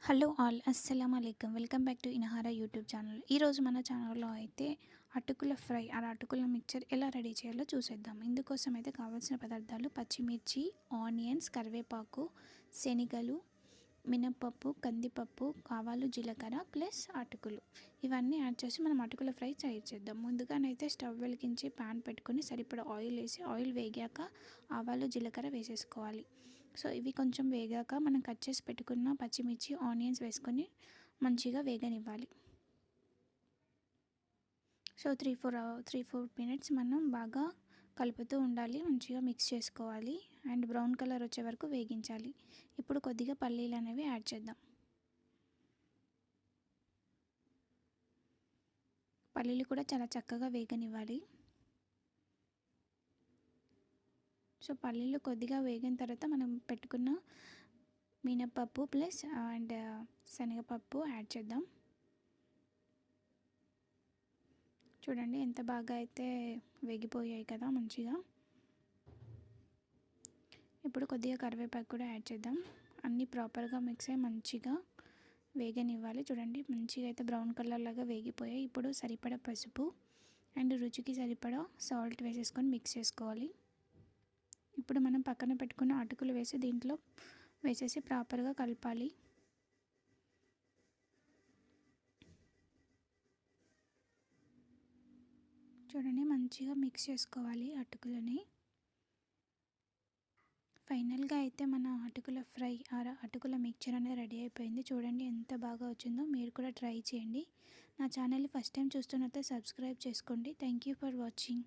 Hello all అస్సలం అలైకుం welcome back to Inahara YouTube channel. ఈరోజు మన ఛానల్లో అయితే అటుకుల ఫ్రై అటుకుల మిక్చర్ ఎలా రెడీ చేయాలో చూసేద్దాం. ఇందుకోసం అయితే కావాల్సిన పదార్థాలు పచ్చిమిర్చి, ఆనియన్స్, కరివేపాకు, శనగలు, మినప్పప్పు, కందిపప్పు, ఆవాలు, జీలకర్ర ప్లస్ అటుకులు. ఇవన్నీ యాడ్ చేసి మనం అటుకుల ఫ్రై తయారు చేద్దాం. ముందుగానైతే స్టవ్ వెలిగించి ప్యాన్ పెట్టుకొని సరిపడా ఆయిల్ వేసి ఆయిల్ వేగాక ఆవాలు, జీలకర్ర వేసేసుకోవాలి. సో ఇవి కొంచెం వేగాక మనం కట్ చేసి పెట్టుకున్న పచ్చిమిర్చి, ఆనియన్స్ వేసుకొని మంచిగా వేగనివ్వాలి. సో 3-4 మినిట్స్ మనం బాగా కలుపుతూ ఉండాలి, మంచిగా మిక్స్ చేసుకోవాలి అండ్ బ్రౌన్ కలర్ వచ్చే వరకు వేగించాలి. ఇప్పుడు కొద్దిగా పల్లీలు అనేవి యాడ్ చేద్దాం. పల్లీలు కూడా చాలా చక్కగా వేగనివ్వాలి. సో పల్లీలు కొద్దిగా వేగిన తర్వాత మనం పెట్టుకున్న మినపప్పు ప్లస్ అండ్ శనగపప్పు యాడ్ చేద్దాం. చూడండి ఎంత బాగా అయితే వేగిపోయాయి కదా మంచిగా. ఇప్పుడు కొద్దిగా కరివేపాకు కూడా యాడ్ చేద్దాం. అన్నీ ప్రాపర్గా మిక్స్ అయ్యి మంచిగా వేగనివ్వాలి. చూడండి మంచిగా అయితే బ్రౌన్ కలర్ లాగా వేగిపోయాయి. ఇప్పుడు సరిపడా పసుపు అండ్ రుచికి సరిపడా సాల్ట్ వేసేసుకొని మిక్స్ చేసుకోవాలి. ఇప్పుడు మనం పక్కన పెట్టుకున్న అటుకులు వేసి దీంట్లో వేసేసి ప్రాపర్గా కలపాలి. చూడండి మంచిగా మిక్స్ చేసుకోవాలి అటుకులని. ఫైనల్గా అయితే మన అటుకుల ఫ్రై అటుకుల మిక్చర్ అనేది రెడీ అయిపోయింది. చూడండి ఎంత బాగా వచ్చిందో. మీరు కూడా ట్రై చేయండి. నా ఛానల్ని ఫస్ట్ టైం చూస్తున్నట్లయితే సబ్స్క్రైబ్ చేసుకోండి. Thank you for watching.